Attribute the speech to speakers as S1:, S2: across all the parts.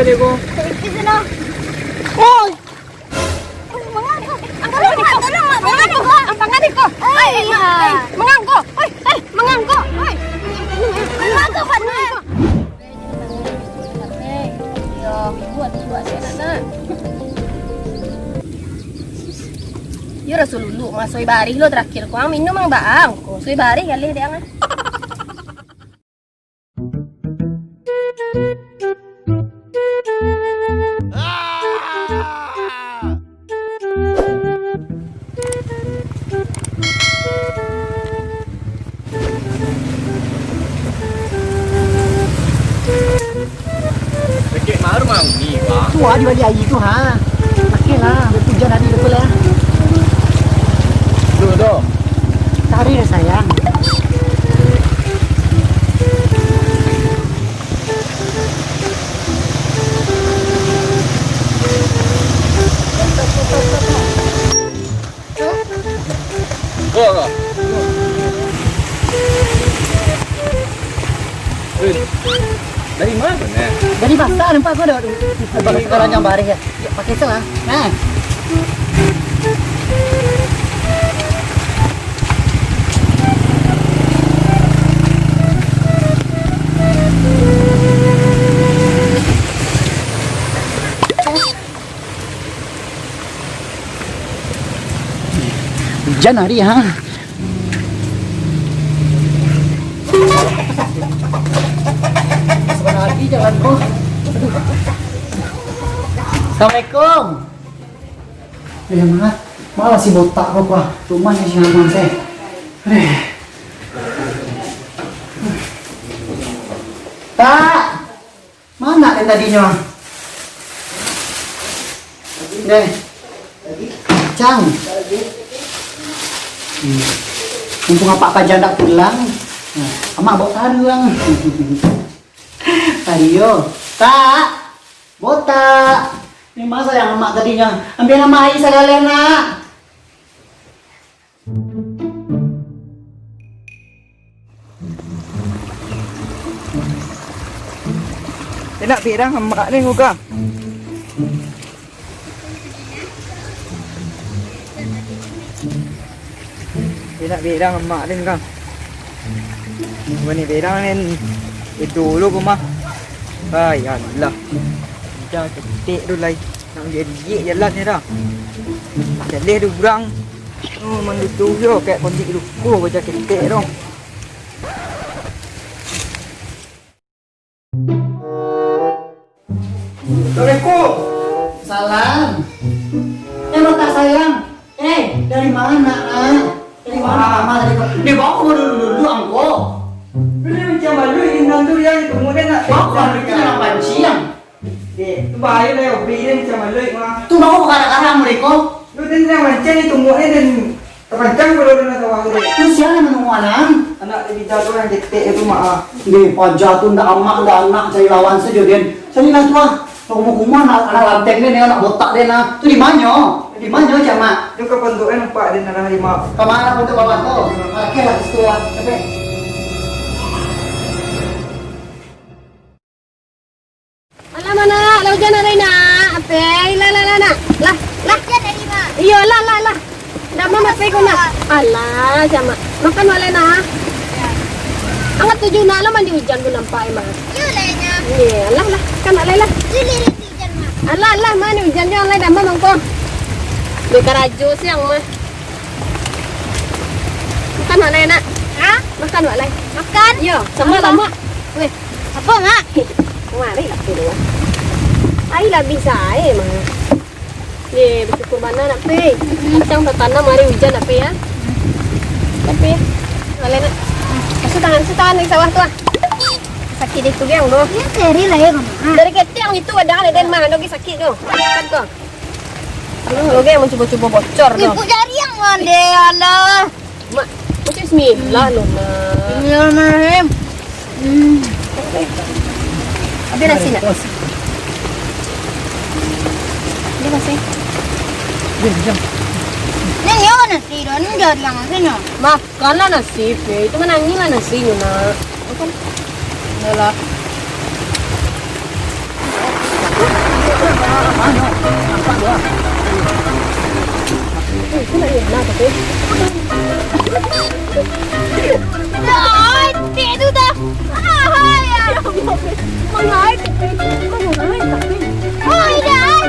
S1: tadi ko.
S2: Di sana. Oh! Ang manganggo. Ay, manganggo. Ay. Manganggo pa na. Yo, buat saya nak. Yo rasululu masoy bari lo terakhir ko ang minum ang baang ko. Soy bari kali dia nga.
S3: Tua di balik air tu ha. Okey lah, betul je tadi betul ya.
S1: Dulu.
S3: Tari dah sayang.
S1: Go. Dari mana ni?
S3: Dari pasar nampak kau dah. Kalau yang baris ya. Pakai salah. Nah. Hujan hari ha. Lagi jangan bos. Assalamualaikum. Ya malah si botak kok wah. Rumah si Haman saya. Tak. Mana yang tadinya? Deh. Cang. Mumpung apa janda pulang. Nah, emak bawa taruang. Ayo, tak, botak. Ini masa yang emak tadinya ambil nama Aisyah Galena.
S1: Enak pirang emak ni muka. Enak pirang emak ni muka. Ini pirang ni itu dulu mah. Ay, Allah. Dah ketik tu lai. Nak jadi jalan ni dah. Jadi tu kurang. Oh, mandu tu yo kayak kondik tu. Oh, baca ketik tu. Assalamualaikum.
S3: Salam. Botak sayang. Dari mana nak? Dari mana mama tadi? Dia bawa dulu angko.
S1: Ini macam malu inang tu yang kemudian nak.
S3: Bawa kita nak pancian.
S1: Deh, tu bahaya lah. Beri macam malu mah.
S3: Tu bawa karang-karang mereka.
S1: Lu dan yang macam ni tunggu dan terpancang kalau dia nak tahu dia.
S3: Tu siapa menunggu anak?
S1: Anak dia jatuh yang ketik itu mah.
S3: Di pajak tu ndak amak ndak anak cari lawan saja dia. Cari lah tua. Rumah anak lantek ni anak botak dia na. Tu di mana? Di mana cama?
S1: Dia ke bentuknya nampak dia nak harimau.
S3: Kemana untuk bawa tu? Okey lah situ lah. Sampai.
S2: Alah mana? Lah hujan ada nak. Apa? Lah. Hujan dari mana? Iyo lah. Dah mama pe ko na. Alah, sama. Makan wala na. Angat tujuh na lah mandi hujan ko nampak mah. Iyo lanya. Iya, lah. Kan alay lah. Dilirit hujan mah. Alah, mana hujan yo alay dah mamang ko. Di karajo siyang mah. Makan wala na. Ha? Makan wala. Makan? Iyo, sama lama. Weh, apa mak? Mari lah tu. Ay lah bisa mah. Ye, bersyukur mana nak pe. Kacang tanam mari hujan nak pe ya. Tapi boleh nak. Kasih tangan di sawah tu ah. Sakit itu yang tu. Ya seri lah ya mama. Dari kecil itu ada dan mana lagi sakit tu. Kan tu. Lu lagi mau coba bocor tu. Ibu jari yang mana Allah. Mak, macam bismillah lu nak. Bismillahirrahmanirrahim. Habis nasi nak. Ini masih.
S3: Jom.
S2: Neng ya nasi dah, neng jari yang mana? Makanlah nasi, pe. Itu mana ngilah nasi nak. Makan. Yalah.
S3: Ano? Nampak gua.
S2: Itu nak na tapi. Ay, itu dah. Ay, ya. Mangai tapi. Mangai tapi. Oh, dah.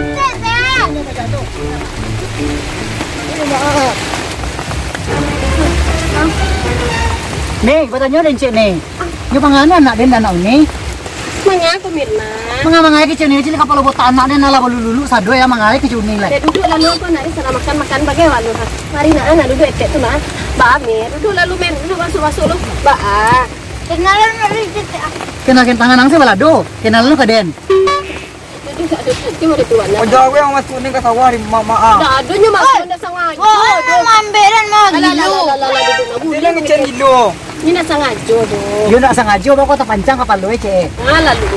S2: Dah.
S3: Nih, batanya dan cek nih. Nyo panganan anak den anak ni.
S2: Mangga aku Mirna.
S3: Mangai kecil ni cili kapal buat anak den ala lulu sado ya mangai kecil ni lah.
S2: Duduk lalu aku nak sana makan bagaimana? Mari nak anak duduk etek tu mah. Ba Mir, duduk lalu men duduk masuk lu. Ba. Kenalan dari etek.
S3: Kenakin tangan nang balado. Kenalan lu ke den.
S2: Cuma dituan.
S1: Ojo gue yang masuk ni ke sawah di mama.
S2: Dah adunya masuk dah sangat. Oh, mamberan mau gitu.
S1: Sila ngecen dulu.
S2: Ini nak sengaja tu.
S3: Yo nak sengaja bawa kota pancang kapal lu cek.
S2: Lalu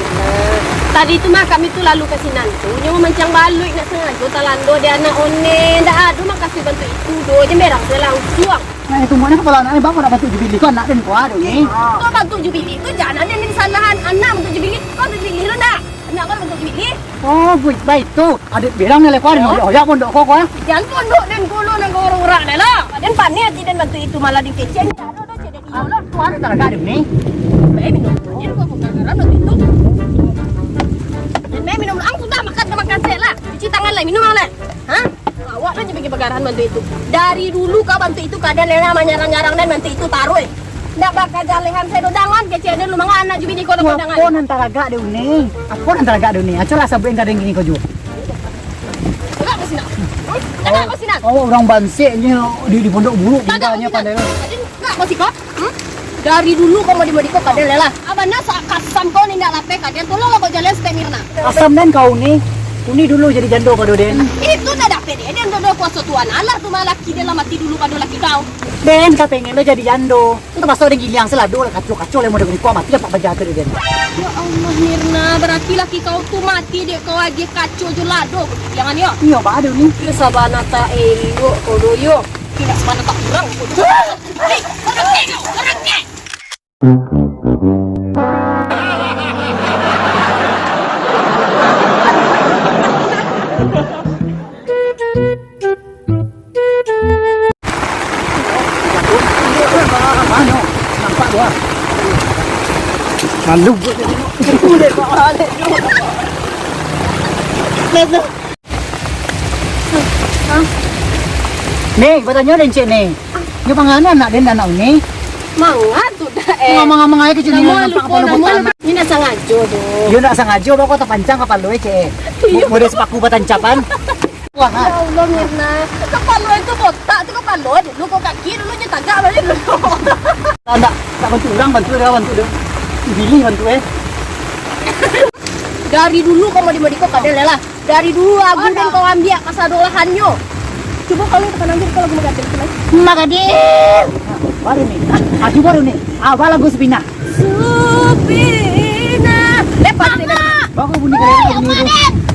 S2: tadi tu mah kami tu lalu ke sini tu. Nyawa mancang balui nak sengaja talando dia anak one. Dah aduh mak kasih bantu itu do. Je merang dia langsung.
S3: Nah itu mana kepala anak bang nak bantu jubili kau anak den kuah ni.
S2: Kau bantu jubili tu jangan yang ini salahan anak bantu jubili. Kau bantu jubili lu dah. Anak kau bantu jubili.
S3: Oh, baik tu. Adik bilang ni lekor ni. Oh, ya pun dok kau kuah.
S2: Jangan pondok dan gulu dan orang-orang dah lah. Dan pani hati dan bantu itu malah di kecen. Aduh cedek dia lah.
S3: Kuah ni tak ada ni.
S2: Baik minum. Ini kau bukan kerana itu. Dan minum. Aku dah makan saya lah. Cuci tangan lah minum lah. Hah? Awak dah jadi bagaran bantu itu. Dari dulu kau bantu itu kadang lena nyarang-nyarang dan bantu itu taruh. Ndak bakal jalehan saya dodangan kecil lu mga anak jubi di kota dodangan.
S3: Aku nanti agak deh ni. Aku nanti agak deh ni. Acol asal buen kadang gini kau juga.
S2: Enggak ke sini. Enggak ke sini.
S3: Oh, orang bansik ni di pondok bulu tinggalnya pandai lu.
S2: Enggak masih kok? Dari dulu kau mau di kau kadang lelah. Abana kasam kau ni ndak lape kadang tolong kau jalan Mirna.
S3: Asam dan kau ni. Kuni dulu jadi jando pada den.
S2: Itu dah dapat dia. Dia dah kuasa tuan. Allah tu malah laki dia lah mati dulu pada laki kau.
S3: Den kau pengen lo jadi jando. Itu pasal orang giliang selado lah kacau yang mau dengan kau mati dapat baca tu den.
S2: Ya Allah Mirna, berarti laki kau tu mati dia kau aja kacau jelado. Jangan ya.
S3: Iya apa ada ni?
S2: Dia sabana tak elok kau doyo. Tidak sabana tak kurang. Hei, orangnya.
S3: Nampak gua. Malu gua jadi. Boleh kok balik dulu. Lepas. Nih, batanya dan cek nih. Nyo panganan anak den anak ni.
S2: Mangga tu dah
S3: Ngomong-ngomong aja kecil ni nampak apa lu buat.
S2: Ini nak sengaja tu.
S3: Yo nak sengaja bawa kota pancang kapal lu cek. Boleh sepaku batancapan. Wah,
S2: Ya Allah Mirna, kepala itu botak tu kepala dulu kau kaki dulu je tagak balik dulu.
S3: tak bantu orang bantu dia. Pilih bantu
S2: Dari dulu kau mau di kau kadang lelah. Dari dulu aku dan kau ambil kasadolahannya. Coba kau yang tekan ambil kalau aku mengganti itu lagi.
S3: Magadir. Baru ni. Aku baru ni. Awal lagu Supina.
S2: Supina. Lepas ni.
S3: Bagus bunyi kalian bunyi itu.